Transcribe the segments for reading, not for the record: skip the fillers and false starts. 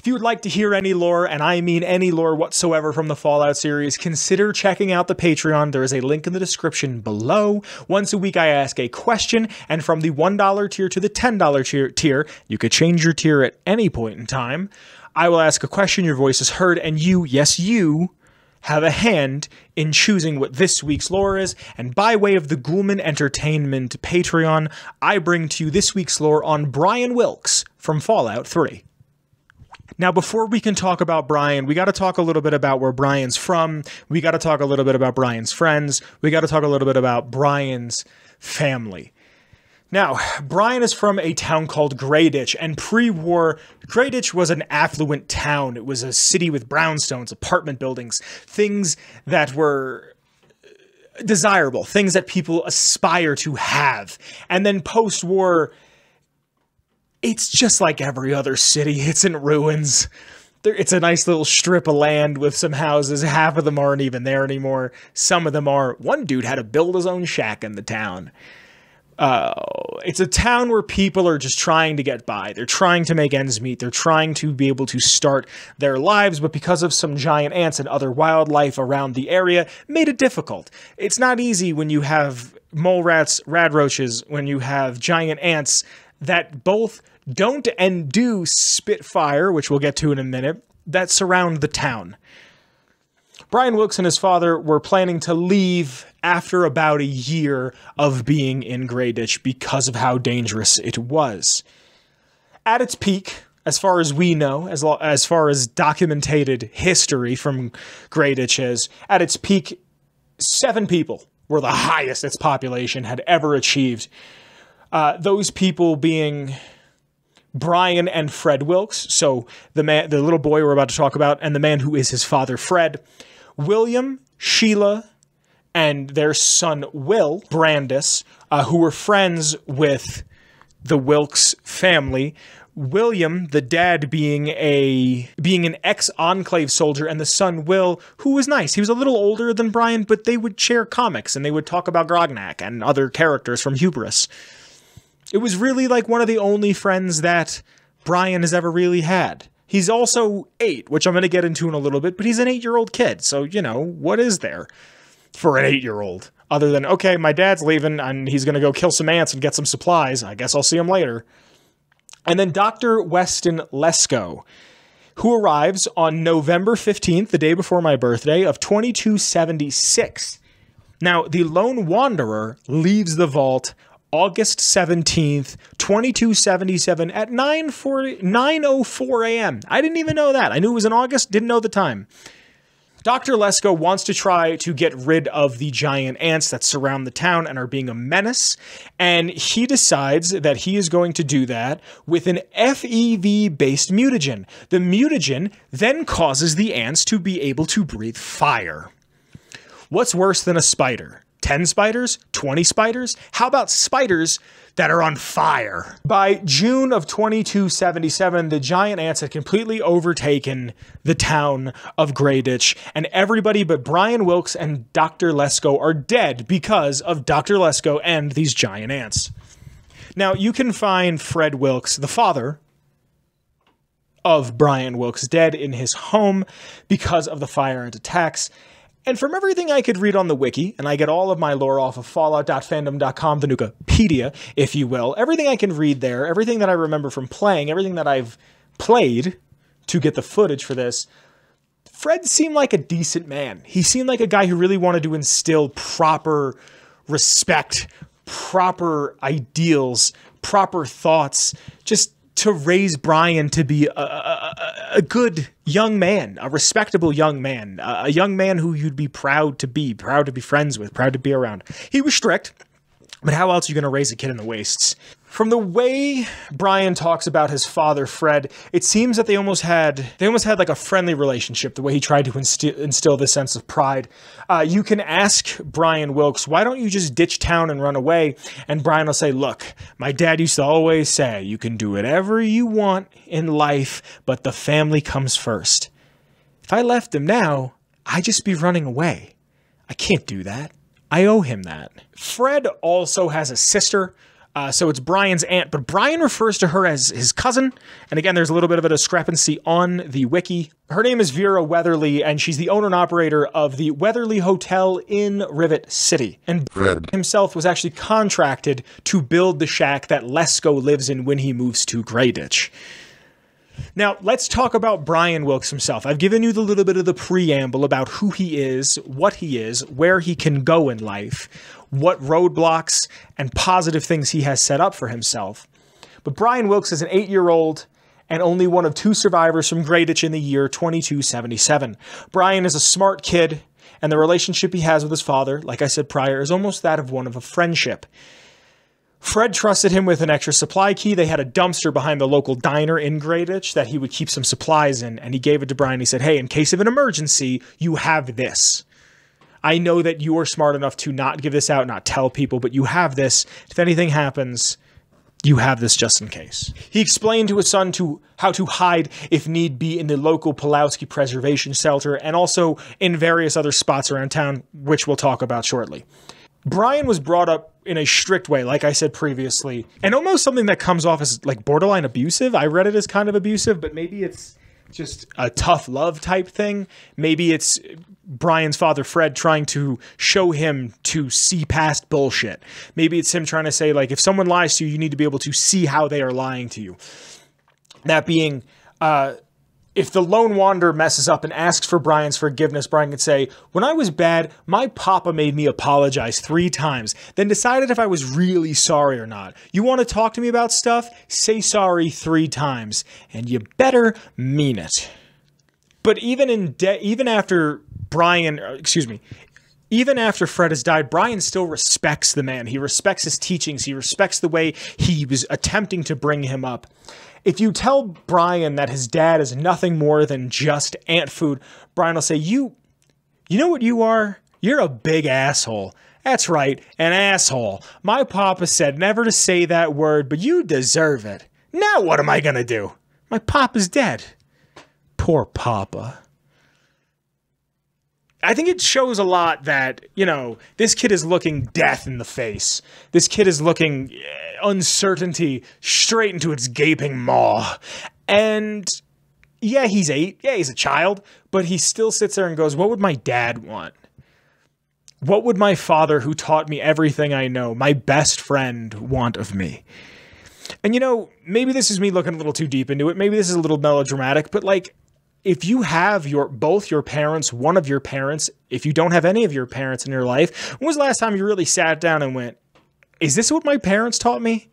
If you would like to hear any lore, and I mean any lore whatsoever from the Fallout series, consider checking out the Patreon. There is a link in the description below. Once a week I ask a question, and from the $1 tier to the $10 tier, you could change your tier at any point in time. I will ask a question, your voice is heard, and you, yes you, have a hand in choosing what this week's lore is, and by way of the Ghoulman Entertainment Patreon, I bring to you this week's lore on Brian Wilkes from Fallout 3. Now, before we can talk about Brian, we got to talk a little bit about where Brian's from. We got to talk a little bit about Brian's friends. We got to talk a little bit about Brian's family. Now, Brian is from a town called Greyditch, and pre-war, Greyditch was an affluent town. It was a city with brownstones, apartment buildings, things that were desirable, things that people aspire to have. And then post-war, it's just like every other city. It's in ruins. It's a nice little strip of land with some houses. Half of them aren't even there anymore. Some of them are. One dude had to build his own shack in the town. It's a town where people are just trying to get by. They're trying to make ends meet. They're trying to be able to start their lives, but because of some giant ants and other wildlife around the area, made it difficult. It's not easy when you have mole rats, radroaches, when you have giant ants that both don't and do spit fire, which we'll get to in a minute, that surround the town. Brian Wilkes and his father were planning to leave after about a year of being in Greyditch because of how dangerous it was. At its peak, as far as we know, as far as documented history from Greyditch is, at its peak, 7 people were the highest its population had ever achieved. Those people being Brian and Fred Wilkes, so the little boy we're about to talk about, and the man who is his father, Fred, William, Sheila, and their son, Will Brandis, who were friends with the Wilkes family. William, the dad, being an ex-Enclave soldier, and the son, Will, who was nice. He was a little older than Brian, but they would share comics, and they would talk about Grognak and other characters from Hubris. It was really like one of the only friends that Brian has ever really had. He's also 8, which I'm going to get into in a little bit, but he's an 8-year-old kid, so, you know, what is there for an 8-year-old? Other than, okay, my dad's leaving, and he's going to go kill some ants and get some supplies. I guess I'll see him later. And then Dr. Weston Lesko, who arrives on November 15th, the day before my birthday, of 2276. Now, the Lone Wanderer leaves the vault August 17th, 2277 at 9:04 a.m. I didn't even know that. I knew it was in August, didn't know the time. Dr. Lesko wants to try to get rid of the giant ants that surround the town and are being a menace, and he decides that he is going to do that with an FEV-based mutagen. The mutagen then causes the ants to be able to breathe fire. What's worse than a spider? 10 spiders? 20 spiders? How about spiders that are on fire? By June of 2277, the giant ants had completely overtaken the town of Greyditch, and everybody but Brian Wilkes and Dr. Lesko are dead because of Dr. Lesko and these giant ants. Now, you can find Fred Wilkes, the father of Brian Wilkes, dead in his home because of the fire ant attacks. And from everything I could read on the wiki, and I get all of my lore off of fallout.fandom.com, the Nukapedia, if you will, everything I can read there, everything that I remember from playing, everything that I've played to get the footage for this, Fred seemed like a decent man. He seemed like a guy who really wanted to instill proper respect, proper ideals, proper thoughts, just to raise Brian to be a good young man, a respectable young man, a young man who you'd be proud to be friends with, proud to be around. He was strict, but how else are you going to raise a kid in the wastes? From the way Brian talks about his father, Fred, it seems that they almost had like a friendly relationship, the way he tried to instill this sense of pride. You can ask Brian Wilkes, why don't you just ditch town and run away? And Brian will say, look, my dad used to always say, you can do whatever you want in life, but the family comes first. If I left him now, I'd just be running away. I can't do that. I owe him that. Fred also has a sister. So it's Brian's aunt, but Brian refers to her as his cousin. And again, there's a little bit of a discrepancy on the wiki. Her name is Vera Weatherly, and she's the owner and operator of the Weatherly Hotel in Rivet City. And Fred himself was actually contracted to build the shack that Lesko lives in when he moves to Greyditch. Now, let's talk about Brian Wilkes himself. I've given you the little bit of the preamble about who he is, what he is, where he can go in life, what roadblocks and positive things he has set up for himself. But Brian Wilkes is an 8-year-old and only one of 2 survivors from Greyditch in the year 2277. Brian is a smart kid, and the relationship he has with his father, like I said prior, is almost that of one of a friendship. Fred trusted him with an extra supply key. They had a dumpster behind the local diner in Greyditch that he would keep some supplies in, and he gave it to Brian. He said, hey, in case of an emergency, you have this. I know that you are smart enough to not give this out, not tell people, but you have this. If anything happens, you have this just in case. He explained to his son how to hide, if need be, in the local Pulowski Preservation Shelter and also in various other spots around town, which we'll talk about shortly. Brian was brought up in a strict way, like I said previously, and almost something that comes off as like borderline abusive. I read it as kind of abusive, but maybe it's just a tough love type thing. Maybe it's Brian's father, Fred, trying to show him to see past bullshit. Maybe it's him trying to say, like, if someone lies to you, you need to be able to see how they are lying to you. That being, if the lone wanderer messes up and asks for Brian's forgiveness, Brian could say, when I was bad, my papa made me apologize 3 times, then decided if I was really sorry or not. You want to talk to me about stuff? Say sorry 3 times, and you better mean it. But even after Fred has died, Brian still respects the man. He respects his teachings. He respects the way he was attempting to bring him up. If you tell Brian that his dad is nothing more than just ant food, Brian will say, you know what you are? You're a big asshole. That's right, an asshole. My papa said never to say that word, but you deserve it. Now what am I going to do? My papa's dead. Poor papa. I think it shows a lot that, you know, this kid is looking death in the face. This kid is looking uncertainty straight into its gaping maw. And yeah, he's 8. Yeah, he's a child. But he still sits there and goes, what would my dad want? What would my father, who taught me everything I know, my best friend, want of me? And, you know, maybe this is me looking a little too deep into it. Maybe this is a little melodramatic, but like, if you have both your parents, one of your parents, if you don't have any of your parents in your life, when was the last time you really sat down and went, is this what my parents taught me?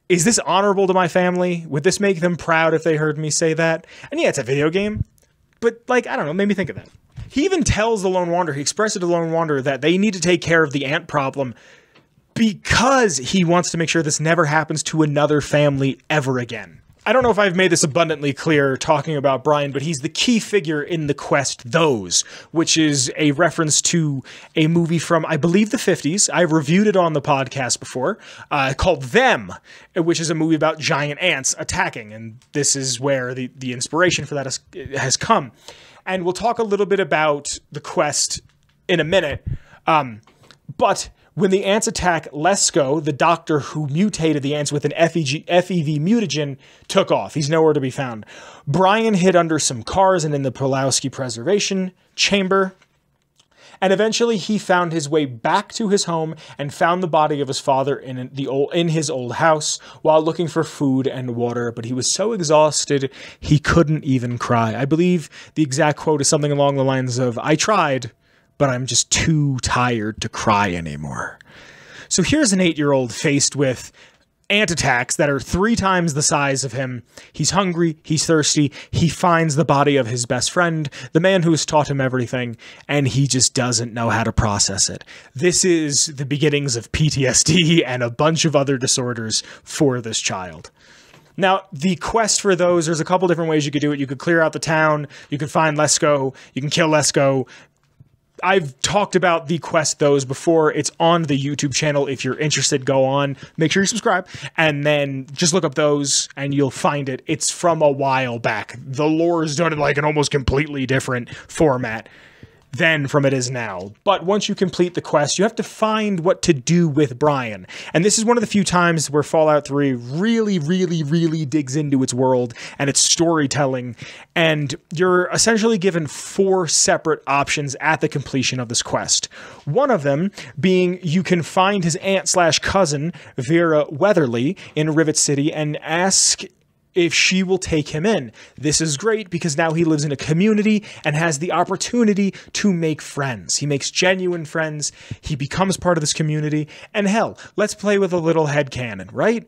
Is this honorable to my family? Would this make them proud if they heard me say that? And yeah, it's a video game, but like, I don't know, made me think of that. He even tells the Lone Wanderer, he expresses to the Lone Wanderer that they need to take care of the ant problem because he wants to make sure this never happens to another family ever again. I don't know if I've made this abundantly clear talking about Brian, but he's the key figure in the quest Those, which is a reference to a movie from, I believe, the 50s. I've reviewed it on the podcast before, called Them, which is a movie about giant ants attacking, and this is where the inspiration for that has come. And we'll talk a little bit about the quest in a minute, but when the ants attack, Lesko, the doctor who mutated the ants with an FEV mutagen, took off. He's nowhere to be found. Brian hid under some cars and in the Pulowski Preservation Chamber. And eventually he found his way back to his home and found the body of his father in his old house while looking for food and water. But he was so exhausted, he couldn't even cry. I believe the exact quote is something along the lines of, I tried, but I'm just too tired to cry anymore. So here's an 8-year-old faced with ant attacks that are 3 times the size of him. He's hungry, he's thirsty, he finds the body of his best friend, the man who has taught him everything, and he just doesn't know how to process it. This is the beginnings of PTSD and a bunch of other disorders for this child. Now, the quest for Those, there's a couple different ways you could do it. You could clear out the town, you could find Lesko, you can kill Lesko. I've talked about the quest Those before. It's on the YouTube channel. If you're interested, go on. Make sure you subscribe. And then just look up Those and you'll find it. It's from a while back. The lore is done in like an almost completely different format. then from it is now. But once you complete the quest, you have to find what to do with Brian. And this is one of the few times where Fallout 3 really digs into its world and its storytelling. And you're essentially given 4 separate options at the completion of this quest. One of them being you can find his aunt/cousin, Vera Weatherly, in Rivet City and ask if she will take him in. This is great because now he lives in a community and has the opportunity to make friends. He makes genuine friends. He becomes part of this community. And hell, let's play with a little headcanon, right?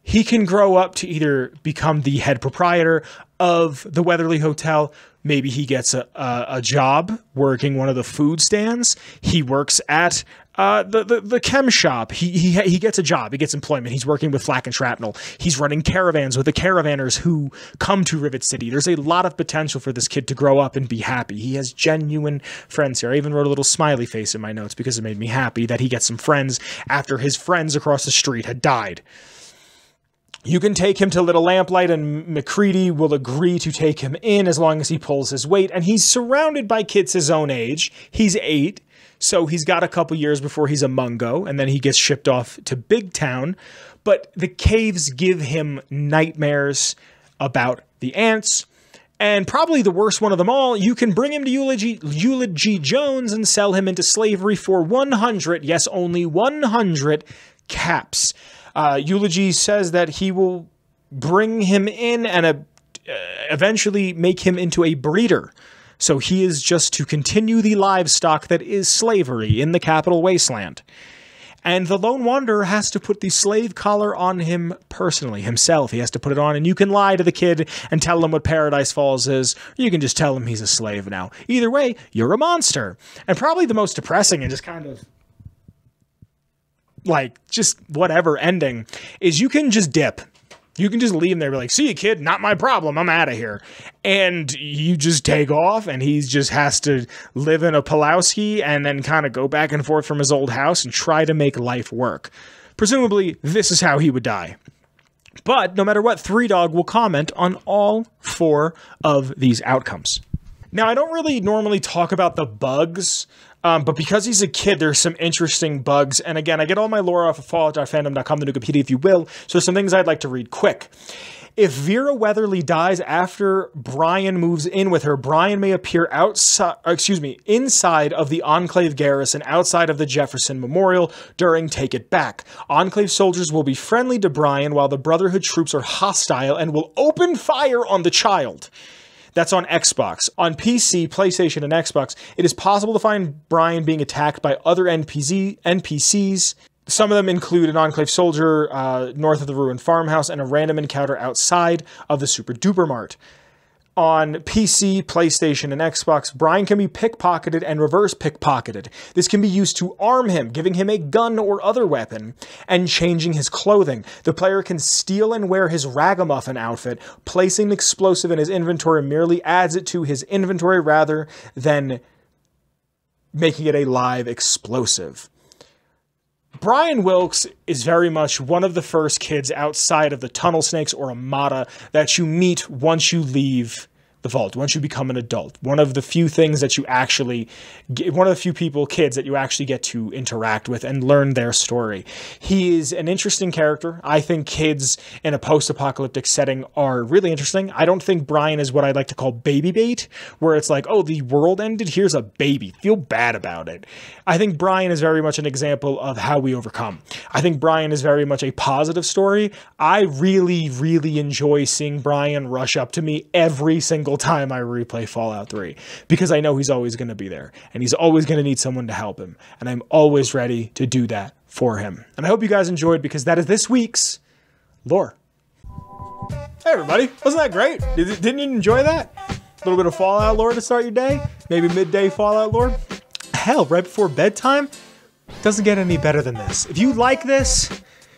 He can grow up to either become the head proprietor of the Weatherly Hotel. Maybe he gets a job working one of the food stands. He works at the chem shop. He gets a job. He gets employment. He's working with Flak and Shrapnel. He's running caravans with the caravanners who come to Rivet City. There's a lot of potential for this kid to grow up and be happy. He has genuine friends here. I even wrote a little smiley face in my notes because it made me happy that he gets some friends after his friends across the street had died. You can take him to Little Lamplight, and McCready will agree to take him in as long as he pulls his weight. And he's surrounded by kids his own age. He's 8, so he's got a couple years before he's a Mungo, and then he gets shipped off to Big Town. But the caves give him nightmares about the ants. And probably the worst one of them all, you can bring him to Eulogy Jones and sell him into slavery for 100, yes, only 100 caps. Eulogy says that he will bring him in and eventually make him into a breeder. So he is just to continue the livestock that is slavery in the Capital Wasteland. And the Lone Wanderer has to put the slave collar on him personally, himself. He has to put it on, and you can lie to the kid and tell him what Paradise Falls is, or you can just tell him he's a slave now. Either way, you're a monster. And probably the most depressing and just kind of like just whatever ending is you can just dip. You can just leave him there, be like, see you, kid, not my problem, I'm out of here. And you just take off, and he just has to live in a Pulowski and then kind of go back and forth from his old house and try to make life work. Presumably, this is how he would die. But no matter what, 3Dog will comment on all 4 of these outcomes. Now, I don't really normally talk about the bugs, but because he's a kid, there's some interesting bugs. And again, I get all my lore off of Fallout.fandom.com, the Wikipedia, if you will. So there's some things I'd like to read quick. If Vera Weatherly dies after Brian moves in with her, Brian may appear inside of the Enclave garrison outside of the Jefferson Memorial during Take It Back. Enclave soldiers will be friendly to Brian while the Brotherhood troops are hostile and will open fire on the child. That's on Xbox. On PC, PlayStation, and Xbox, it is possible to find Brian being attacked by other NPCs. Some of them include an Enclave soldier north of the ruined farmhouse and a random encounter outside of the Super Duper Mart. On PC, PlayStation, and Xbox, Brian can be pickpocketed and reverse pickpocketed. This can be used to arm him, giving him a gun or other weapon, and changing his clothing. The player can steal and wear his ragamuffin outfit. Placing an explosive in his inventory merely adds it to his inventory rather than making it a live explosive. Brian Wilkes is very much one of the first kids outside of the Tunnel Snakes or Amada that you meet once you leave the vault, once you become an adult. One of the few things that you actually get, one of the few kids that you actually get to interact with and learn their story. He is an interesting character. I think kids in a post-apocalyptic setting are really interesting. I don't think Brian is what I'd like to call baby bait, where it's like, oh, the world ended, here's a baby, feel bad about it. I think Brian is very much an example of how we overcome. I think Brian is very much a positive story. I really enjoy seeing Brian rush up to me every single time I replay Fallout 3, because I know he's always going to be there, and he's always going to need someone to help him, and I'm always ready to do that for him. And I hope you guys enjoyed, because that is this week's lore. Hey everybody, wasn't that great? Didn't you enjoy that? A little bit of Fallout lore to start your day? Maybe midday Fallout lore? Hell, right before bedtime? Doesn't get any better than this. If you like this,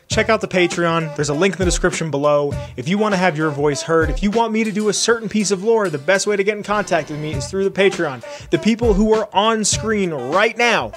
check out the Patreon. There's a link in the description below. If you want to have your voice heard, if you want me to do a certain piece of lore, the best way to get in contact with me is through the Patreon. The people who are on screen right now,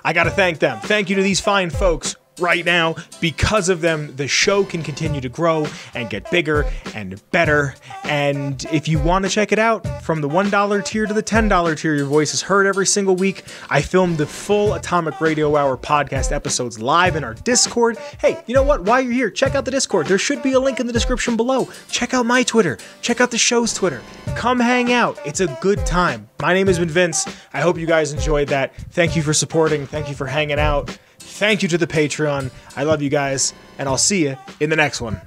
I gotta thank them. Thank you to these fine folks right now. Because of them, the show can continue to grow and get bigger and better. And if you want to check it out, from the $1 tier to the $10 tier, your voice is heard every single week. I filmed the full Atomic Radio Hour podcast episodes live in our Discord. Hey, you know what? While you're here, check out the Discord. There should be a link in the description below. Check out my Twitter. Check out the show's Twitter. Come hang out. It's a good time. My name has been Vince. I hope you guys enjoyed that. Thank you for supporting. Thank you for hanging out. Thank you to the Patreon. I love you guys, and I'll see you in the next one.